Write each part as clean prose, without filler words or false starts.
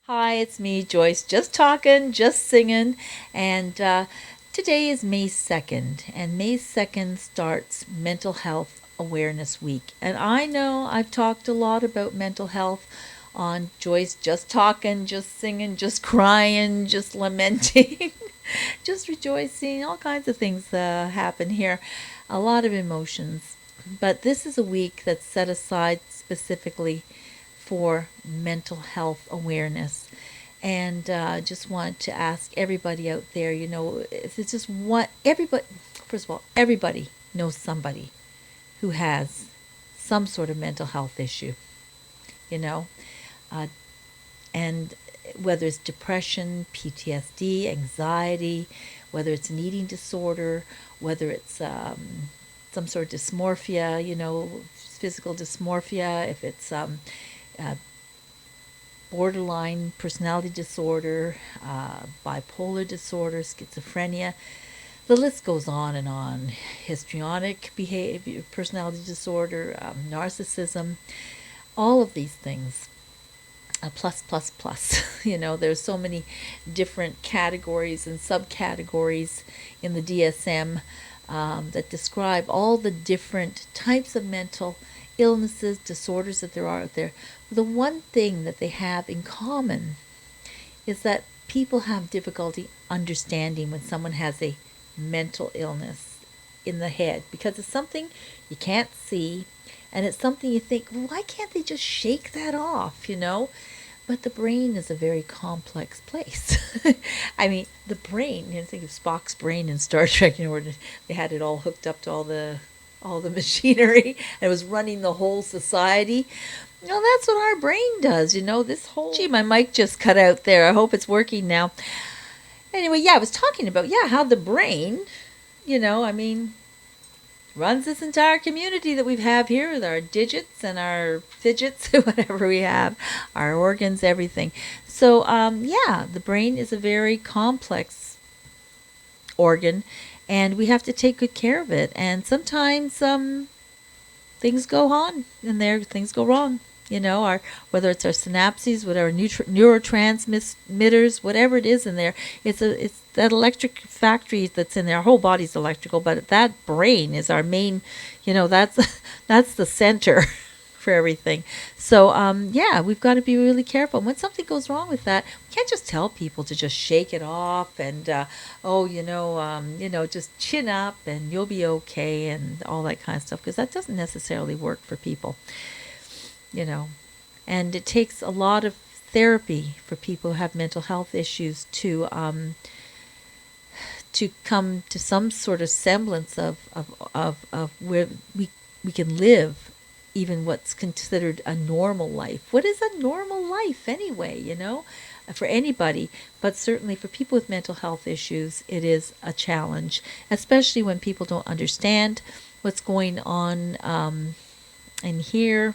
Hi, it's me, Joyce, just talking, just singing. And today is May 2nd, and May 2nd starts Mental Health Awareness Week. And I know I've talked a lot about mental health on Joyce, just talking, just singing, just crying, just lamenting, just rejoicing. All kinds of things happen here, a lot of emotions. But this is a week that's set aside specifically for mental health awareness. And just want to ask everybody out there, if it's just one, everybody, first of all, everybody knows somebody who has some sort of mental health issue, you know, uh, and whether it's depression, PTSD, anxiety, whether it's an eating disorder, whether it's some sort of dysmorphia, physical dysmorphia, if it's uh, borderline personality disorder, bipolar disorder, schizophrenia. The list goes on and on. Histrionic behavior, personality disorder, narcissism, all of these things. Plus, plus, plus. There's so many different categories and subcategories in the DSM that describe all the different types of mental illnesses, disorders that there are out there. The one thing that they have in common is that people have difficulty understanding when someone has a mental illness in the head because it's something you can't see and it's something you think, well, why can't they just shake that off? But the brain is a very complex place. I mean, the brain, think of Spock's brain in Star Trek, where they had it all hooked up to all the machinery and it was running the whole society. That's what our brain does, this whole... Gee, my mic just cut out there. I hope it's working now. Anyway, yeah, I was talking about, how the brain, I mean, runs this entire community that we have here with our digits and our fidgets, whatever we have, our organs, everything. So, the brain is a very complex organ, and we have to take good care of it. And sometimes things go on in there, things go wrong. Our whether it's our synapses, whatever neurotransmitters, whatever it is in there, it's that electric factory that's in there. Our whole body's electrical, but that brain is our main. That's that's the center for everything. So we've got to be really careful. And when something goes wrong with that, we can't just tell people to just shake it off and just chin up and you'll be okay and all that kind of stuff, because that doesn't necessarily work for people. And it takes a lot of therapy for people who have mental health issues to come to some sort of semblance of where we can live even what's considered a normal life. What is a normal life anyway, for anybody, but certainly for people with mental health issues, it is a challenge, especially when people don't understand what's going on in here,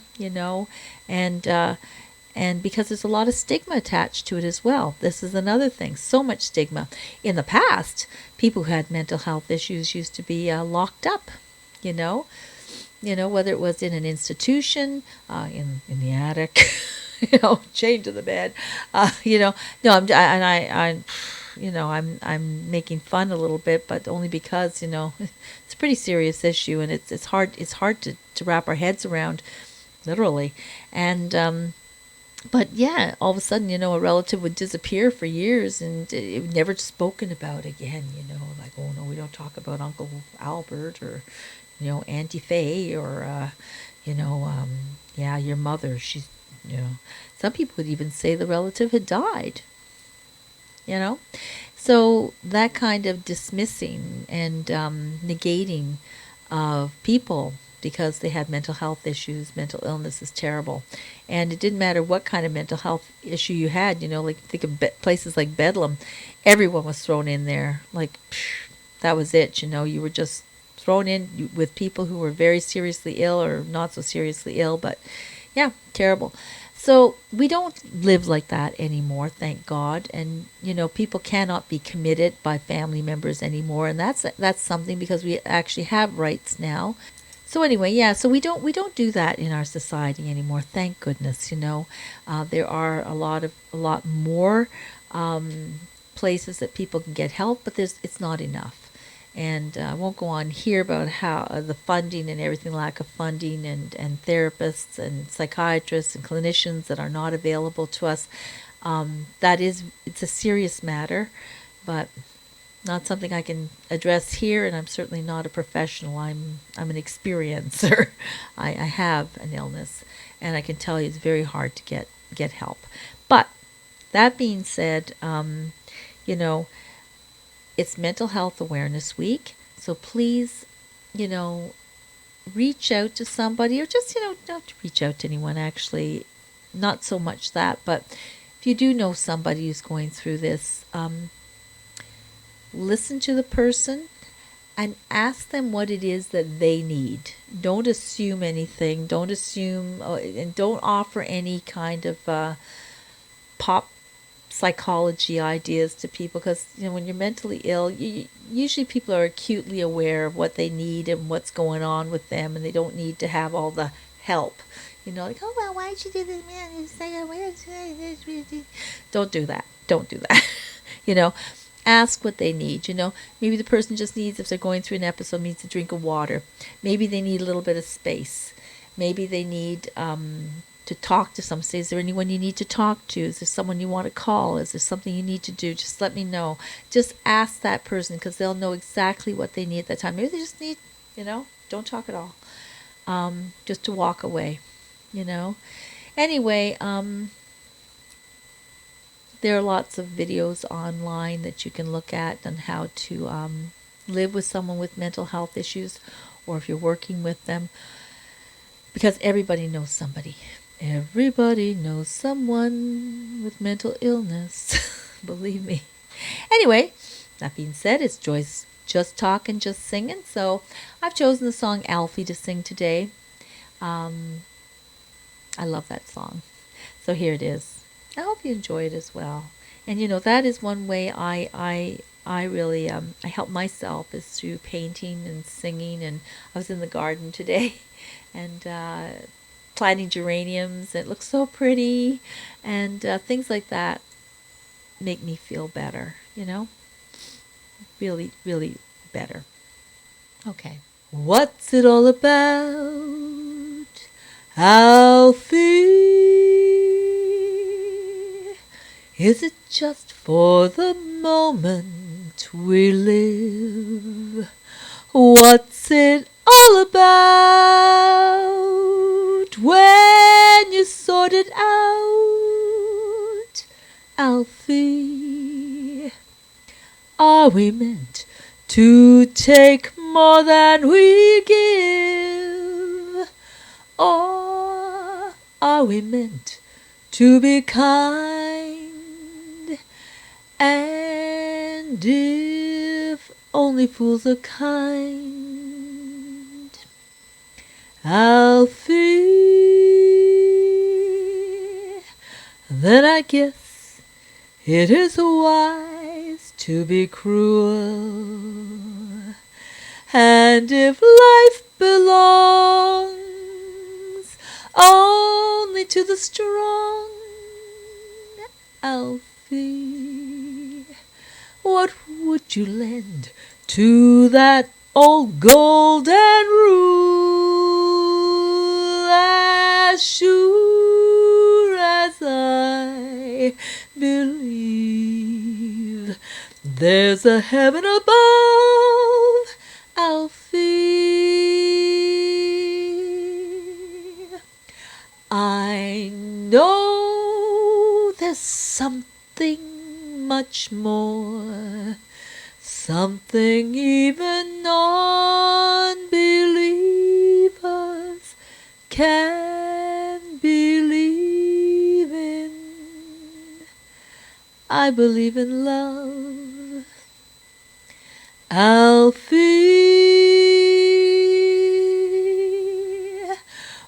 and because there's a lot of stigma attached to it as well. This is another thing, so much stigma. In the past, people who had mental health issues used to be locked up, whether it was in an institution, in the attic, chained to the bed, No, I'm making fun a little bit, but only because it's a pretty serious issue, and it's hard to wrap our heads around, literally, and but yeah, all of a sudden, a relative would disappear for years and it was never spoken about again, like, oh no, we don't talk about Uncle Albert or, Auntie Faye or, your mother. She's, some people would even say the relative had died, So that kind of dismissing and negating of people because they had mental health issues, mental illness is terrible. And it didn't matter what kind of mental health issue you had, like think of places like Bedlam. Everyone was thrown in there. Like, that was it, you were just thrown in with people who were very seriously ill or not so seriously ill, but yeah, terrible. So we don't live like that anymore, thank God. And people cannot be committed by family members anymore, and that's something, because we actually have rights now. So anyway, yeah, so we don't do that in our society anymore. Thank goodness, there are a lot more places that people can get help, but it's not enough. And I won't go on here about how the funding and everything, lack of funding, and therapists and psychiatrists and clinicians that are not available to us. It's a serious matter, but not something I can address here, and I'm certainly not a professional. I'm an experiencer. I have an illness, and I can tell you it's very hard to get help. But that being said, you know, it's Mental Health Awareness Week, so please, you know, reach out to somebody, or just don't reach out to anyone. Actually, not so much that, but if you do know somebody who's going through this, listen to the person and ask them what it is that they need. Don't assume anything. Don't assume, and don't offer any kind of pop psychology ideas to people, because when you're mentally ill, usually people are acutely aware of what they need and what's going on with them, and they don't need to have all the help. Like, oh well, why'd you do this, man? Don't do that. Don't do that. you know Ask what they need. Maybe the person just needs, if they're going through an episode, needs a drink of water. Maybe they need a little bit of space. Maybe they need to talk to someone. Say, is there anyone you need to talk to? Is there someone you want to call? Is there something you need to do? Just let me know. Just ask that person, because they'll know exactly what they need at that time. Maybe they just need, don't talk at all. Just to walk away, Anyway, there are lots of videos online that you can look at on how to live with someone with mental health issues, or if you're working with them, because everybody knows somebody. Everybody knows someone with mental illness. Believe me. Anyway, that being said, it's Joyce just talking, just singing. So I've chosen the song Alfie to sing today. I love that song. So here it is. I hope you enjoy it as well. And that is one way I really I help myself, is through painting and singing. And I was in the garden today and planting geraniums. It looks so pretty, and things like that make me feel better. Really, really better. Okay. What's it all about, Alfie? Is it just for the moment we live? What's it all about when you sort it out, Alfie? Are we meant to take more than we give? Or are we meant to be kind? And if only fools are kind, Alfie, then I guess it is wise to be cruel. And if life belongs only to the strong, Alfie, what would you lend to that old golden rule? As sure as I believe there's a heaven above, Alfie, I know there's something much more, something even non-believers can believe in. I believe in love, Alfie.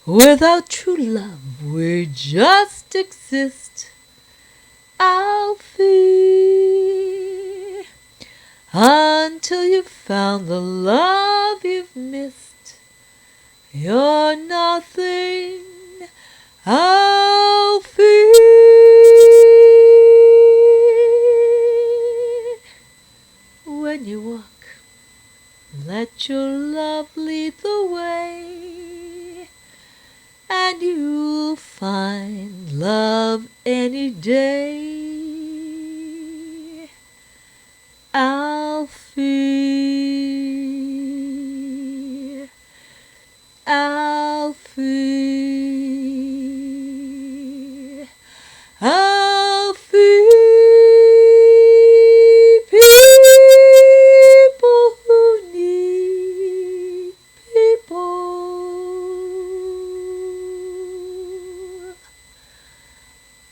Without true love, we just exist, Alfie, until you've found the love you've missed, You're nothing, Alfie. When you walk, let your love lead the way, and you'll find love any day. Alfie, Alfie, Alfie. People who need people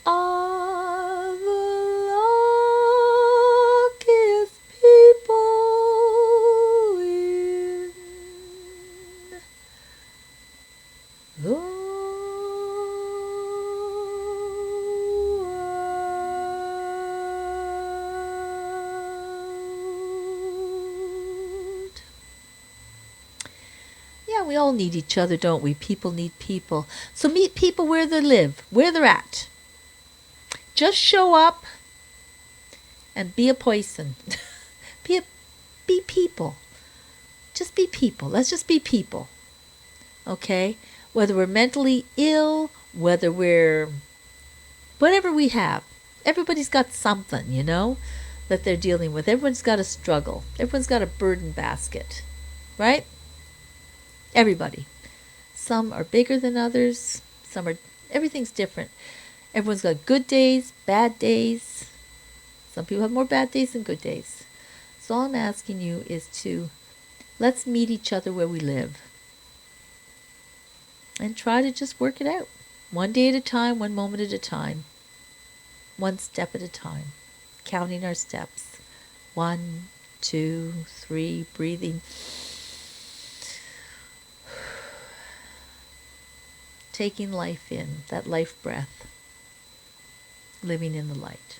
are the luckiest people in the world. Yeah, we all need each other, don't we? People need people. So meet people where they live, where they're at. Just show up and be a person. Be people. Just be people. Let's just be people. Okay? Whether we're mentally ill, whether we're whatever we have. Everybody's got something, that they're dealing with. Everyone's got a struggle. Everyone's got a burden basket. Right? Everybody. Some are bigger than others. Everything's different. Everyone's got good days, bad days. Some people have more bad days than good days. So all I'm asking you is to let's meet each other where we live. And try to just work it out. One day at a time, one moment at a time. One step at a time. Counting our steps. 1, 2, 3, breathing. Taking life in, that life breath. Living in the light.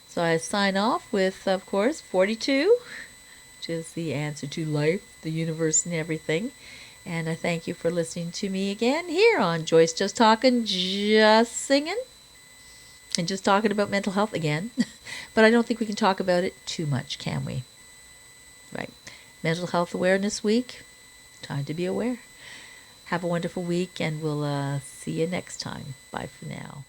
So I sign off with, of course, 42, which is the answer to life, the universe, and everything. And I thank you for listening to me again here on Joyce Just Talkin', Just Singin', and just talking about mental health again. But I don't think we can talk about it too much, can we? Right. Mental Health Awareness Week. Time to be aware. Have a wonderful week, and we'll see you next time. Bye for now.